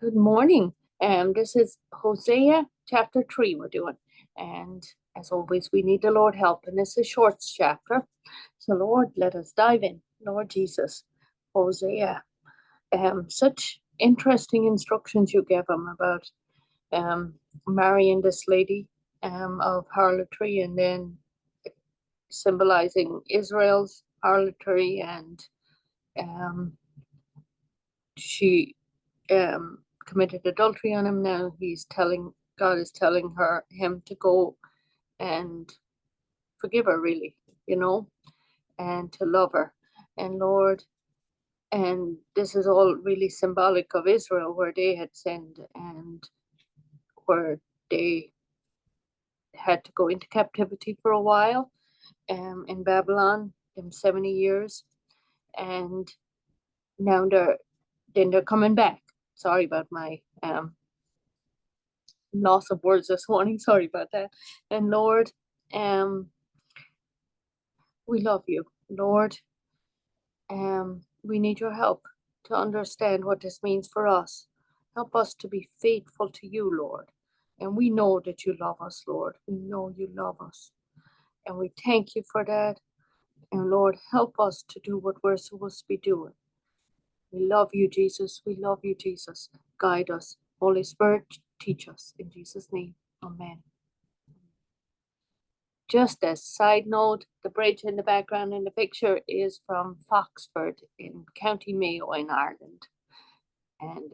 Good morning. This is Hosea chapter 3 we're doing. And as always, we need the Lord help. And this is a short chapter. So Lord, let us dive in. Lord Jesus, Hosea. Such interesting instructions you gave him about marrying this lady of harlotry, and then symbolizing Israel's harlotry, and she committed adultery on him. Now God is telling him to go and forgive her, really, and to love her. And Lord, and this is all really symbolic of Israel, where they had sinned and where they had to go into captivity for a while in Babylon, in 70 years, and now they're coming back. Sorry about my loss of words this morning. Sorry about that. And Lord, we love you, Lord. We need your help to understand what this means for us. Help us to be faithful to you, Lord. And we know that you love us, Lord. We know you love us. And we thank you for that. And Lord, help us to do what we're supposed to be doing. We love you, Jesus. We love you, Jesus. Guide us. Holy Spirit, teach us. In Jesus' name, amen. Just as side note, the bridge in the background in the picture is from Foxford in County Mayo in Ireland. And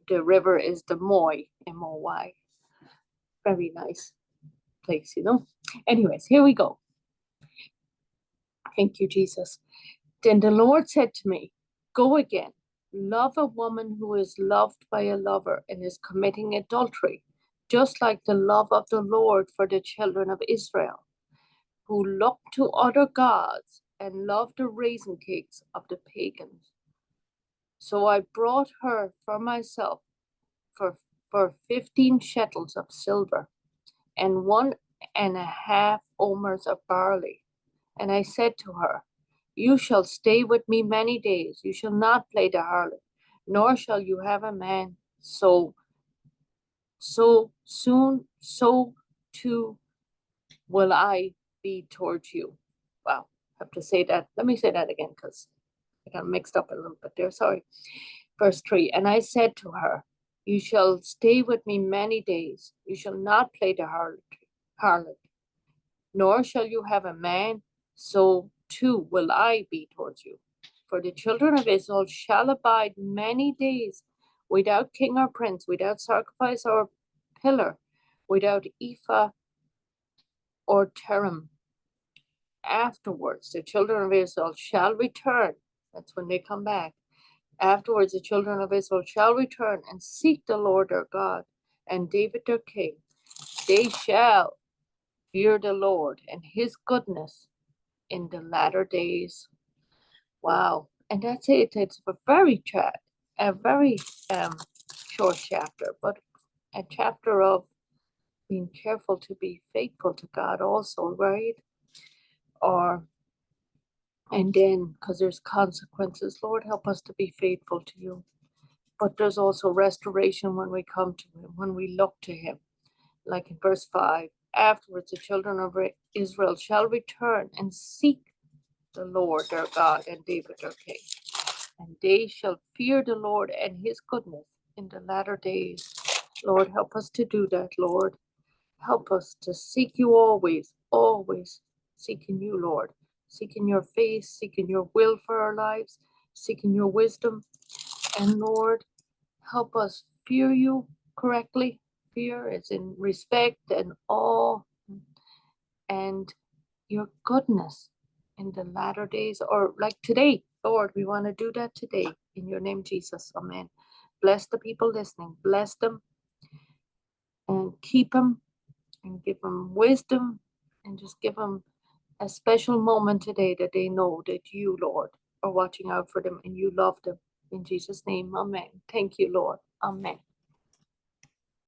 the river is the Moy, M-O-Y. Very nice place, Anyways, here we go. Thank you, Jesus. Then the Lord said to me, go again, love a woman who is loved by a lover and is committing adultery, just like the love of the Lord for the children of Israel, who looked to other gods and loved the raisin cakes of the pagans. So I brought her for myself for 15 shekels of silver and 1.5 omers of barley. And I said to her, you shall stay with me many days. You shall not play the harlot, nor shall you have a man. So soon, so too will I be towards you. Wow, I have to say that. Let me say that again, because I got mixed up a little bit there. Sorry. Verse 3, and I said to her, you shall stay with me many days. You shall not play the harlot, nor shall you have a man. So too will I be towards you. For the children of Israel shall abide many days without king or prince, without sacrifice or pillar, without ephod or teraphim. Afterwards, the children of Israel shall return. That's when they come back. Afterwards, the children of Israel shall return and seek the Lord their God and David their king. They shall fear the Lord and his goodness in the latter days. Wow. And that's it. It's a very short chapter, but a chapter of being careful to be faithful to God also, right? And then, because there's consequences, Lord, help us to be faithful to you. But there's also restoration when we come to him, when we look to him. Like in verse 5, afterwards the children of Israel shall return and seek the Lord their God and David their king. And they shall fear the Lord and his goodness in the latter days. Lord, help us to do that, Lord. Help us to seek you always, always seeking you, Lord. Seeking your face, seeking your will for our lives, seeking your wisdom. And Lord, help us fear you correctly. Fear is in respect and awe and your goodness in the latter days, or like today. Lord, we want to do that today. In your name, Jesus. Amen. Bless the people listening. Bless them and keep them and give them wisdom and just give them a special moment today that they know that you, Lord, are watching out for them and you love them. In Jesus' name, amen. Thank you, Lord. Amen.